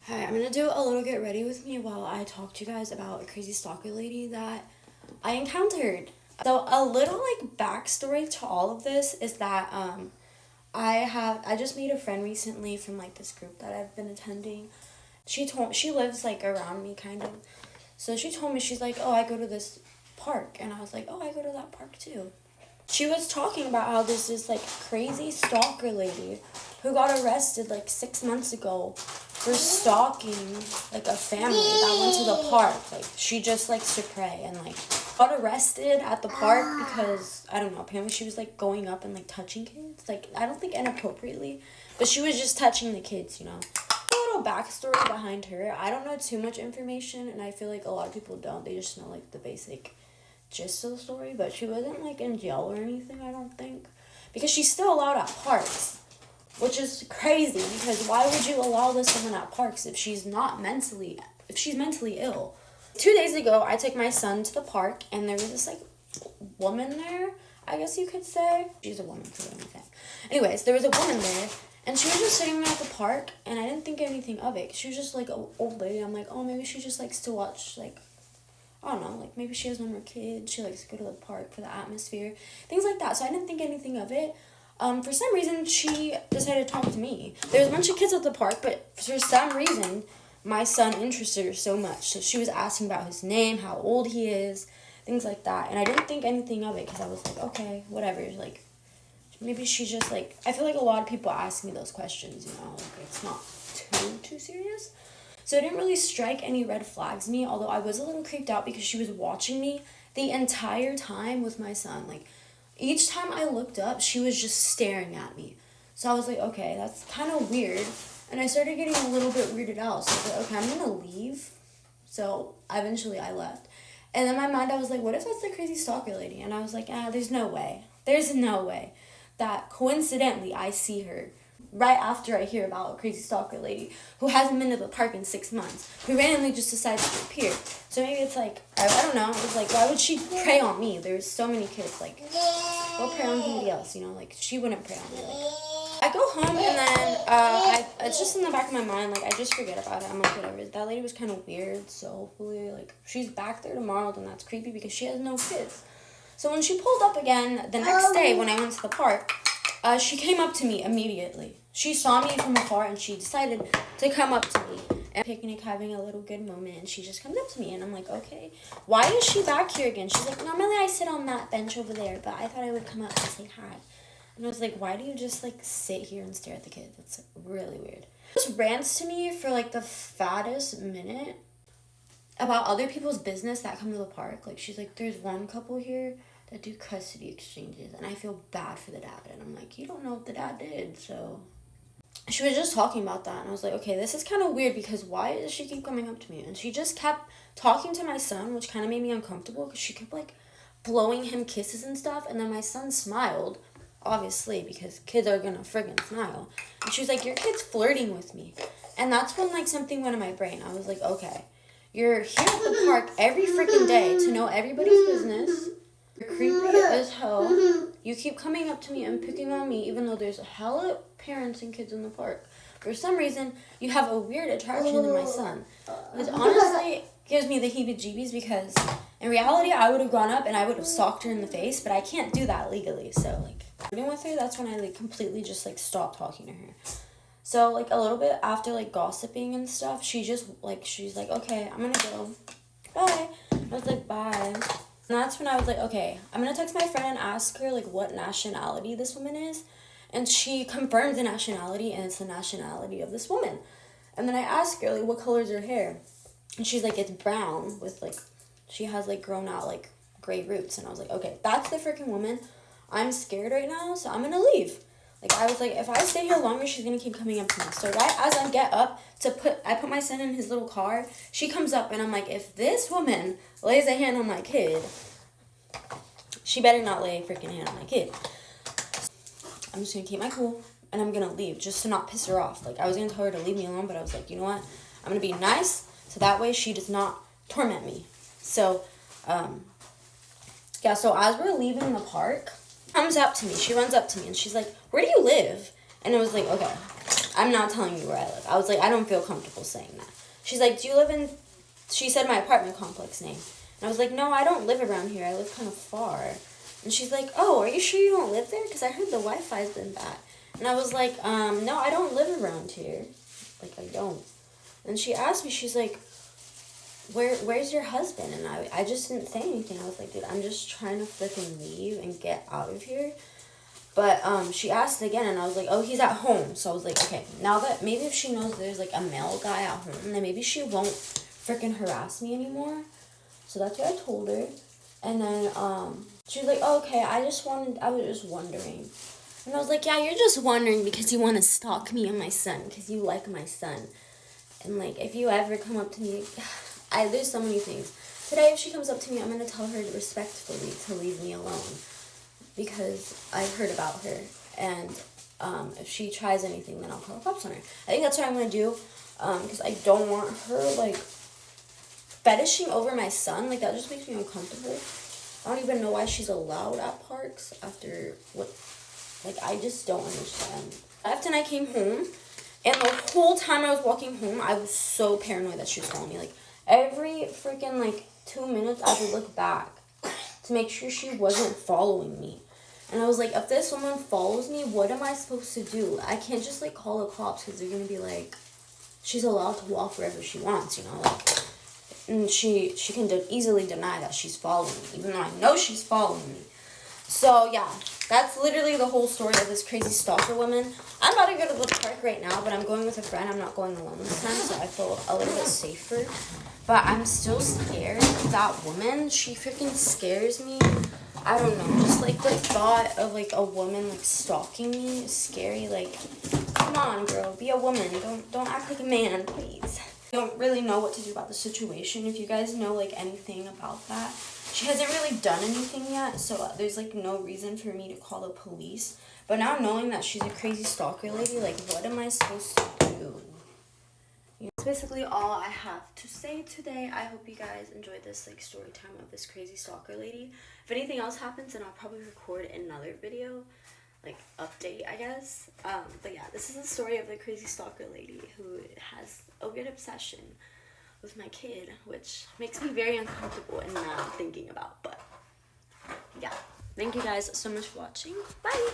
Hi, I'm gonna do a little get ready with me while I talk to you guys about a crazy stalker lady that I encountered. So a little backstory to all of this is that I just made a friend recently from this group that I've been attending. She lives around me kind of. So she told me, she's like, "Oh, I go to this park." And I was like, "Oh, I go to that park too." She was talking about how there's this crazy stalker lady who got arrested 6 months ago for stalking a family that went to the park. She just likes to pray and got arrested at the park because I don't know, apparently she was going up and touching kids. I don't think inappropriately, but she was just touching the kids, you know. A little backstory behind her. I don't know too much information, and I feel like a lot of people don't. They just know the basic gist of the story, but she wasn't in jail or anything, I don't think, because she's still allowed at parks, which is crazy, because why would you allow this woman at parks if she's mentally ill? 2 days ago, I took my son to the park, and there was this woman there, I guess you could say. She's a woman for anything. Anyways, there was a woman there, and she was just sitting there at the park, and I didn't think anything of it. She was just an old lady. I'm like, oh, maybe she just likes to watch I don't know, maybe she has no more kids, she likes to go to the park for the atmosphere, things like that. So I didn't think anything of it. For some reason, she decided to talk to me. There's a bunch of kids at the park, but for some reason, my son interested her so much. So she was asking about his name, how old he is, things like that. And I didn't think anything of it because I was like, okay, whatever. Maybe she just I feel like a lot of people ask me those questions, you know, it's not too serious. So it didn't really strike any red flags in me, although I was a little creeped out because she was watching me the entire time with my son. Each time I looked up, she was just staring at me. So I was like, okay, that's kind of weird. And I started getting a little bit weirded out. So I was like, okay, I'm going to leave. So eventually I left. And in my mind, I was like, what if that's the crazy stalker lady? And I was like, there's no way. There's no way that coincidentally I see her right after I hear about a crazy stalker lady who hasn't been to the park in 6 months, who randomly just decides to appear. So maybe it's I don't know, it's why would she prey on me? There's so many kids, go prey on somebody else, you know, she wouldn't prey on me. I go home and then it's just in the back of my mind, I just forget about it. I'm like, whatever, that lady was kind of weird, so hopefully, she's back there tomorrow, then that's creepy because she has no kids. So when she pulled up again the next day when I went to the park, she came up to me immediately. She saw me from afar and she decided to come up to me. And picnic, having a little good moment, and she just comes up to me and I'm like, okay, why is she back here again? She's like, normally I sit on that bench over there, but I thought I would come up and say hi. And I was like, why do you just sit here and stare at the kids? That's really weird. Just rants to me for the fattest minute about other people's business that come to the park. She's like, there's one couple here that do custody exchanges, and I feel bad for the dad. And I'm like, you don't know what the dad did, so. She was just talking about that, and I was like, okay, this is kind of weird because why does she keep coming up to me? And she just kept talking to my son, which kind of made me uncomfortable because she kept blowing him kisses and stuff. And then my son smiled, obviously, because kids are gonna friggin' smile. And she was like, your kid's flirting with me. And that's when something went in my brain. I was like, okay, you're here at the park every freaking day to know everybody's business. You're creepy as hell. You keep coming up to me and picking on me even though there's hella parents and kids in the park. For some reason, you have a weird attraction to my son. Which honestly gives me the heebie-jeebies because in reality, I would have gone up and I would have socked her in the face, but I can't do that legally. So, living with her, that's when I completely just stopped talking to her. So, a little bit after gossiping and stuff, she just she's like, okay, I'm gonna go. Bye. I was like, bye. And that's when I was like, okay, I'm going to text my friend and ask her, what nationality this woman is. And she confirms the nationality, and it's the nationality of this woman. And then I asked her, what color is her hair? And she's like, it's brown with, she has, grown out, gray roots. And I was like, okay, that's the freaking woman. I'm scared right now, so I'm going to leave. I was like, if I stay here longer, she's going to keep coming up to me. So right as I get up I put my son in his little car, she comes up, and I'm like, if this woman lays a hand on my kid, she better not lay a freaking hand on my kid. I'm just going to keep my cool, and I'm going to leave just to not piss her off. I was going to tell her to leave me alone, but I was like, you know what? I'm going to be nice, so that way she does not torment me. So, yeah, so as we're leaving the park, comes up to me. She runs up to me, and she's like, where do you live? And I was like, okay. I'm not telling you where I live. I was like, I don't feel comfortable saying that. She's like, do you live in, she said my apartment complex name. And I was like, no, I don't live around here. I live kind of far. And she's like, oh, are you sure you don't live there? Because I heard the Wi-Fi's been bad. And I was like, no, I don't live around here. Like, I don't. And she asked me, she's like, where's your husband? And I just didn't say anything. I was like, dude, I'm just trying to freaking leave and get out of here. But she asked again, and I was like, oh, he's at home. So I was like, okay, now that maybe if she knows there's like a male guy at home, then maybe she won't freaking harass me anymore. So that's what I told her. And then she was like, oh, okay, I was just wondering. And I was like, yeah, you're just wondering because you want to stalk me and my son, because you like my son. And like, if you ever come up to me, there's so many things. Today, if she comes up to me, I'm going to tell her respectfully to leave me alone. Because I've heard about her. And if she tries anything, then I'll call the cops on her. I think that's what I'm going to do. Because I don't want her, like, fetishing over my son. Like, that just makes me uncomfortable. I don't even know why she's allowed at parks after what... Like, I just don't understand. I left and I came home. And the whole time I was walking home, I was so paranoid that she was following me. Like, every freaking, like, 2 minutes, I would look back to make sure she wasn't following me. And I was like, if this woman follows me, what am I supposed to do? I can't just, like, call the cops because they're going to be like, she's allowed to walk wherever she wants, you know? Like, and she can easily deny that she's following me, even though I know she's following me. So, yeah, that's literally the whole story of this crazy stalker woman. I'm about to go to the park right now, but I'm going with a friend. I'm not going alone this time, so I feel a little bit safer. But I'm still scared of that woman. She freaking scares me. I don't know, just, like, the thought of, like, a woman, like, stalking me is scary. Like, come on, girl, be a woman. Don't act like a man, please. I don't really know what to do about the situation. If you guys know, like, anything about that. She hasn't really done anything yet, so there's, like, no reason for me to call the police. But now knowing that she's a crazy stalker lady, like, what am I supposed to do? That's basically all I have to say today. I hope you guys enjoyed this, like, story time of this crazy stalker lady. If anything else happens, then I'll probably record another video, like, update, I guess. But yeah, this is the story of the crazy stalker lady who has a weird obsession with my kid, which makes me very uncomfortable and now thinking about. But yeah, thank you guys so much for watching. Bye.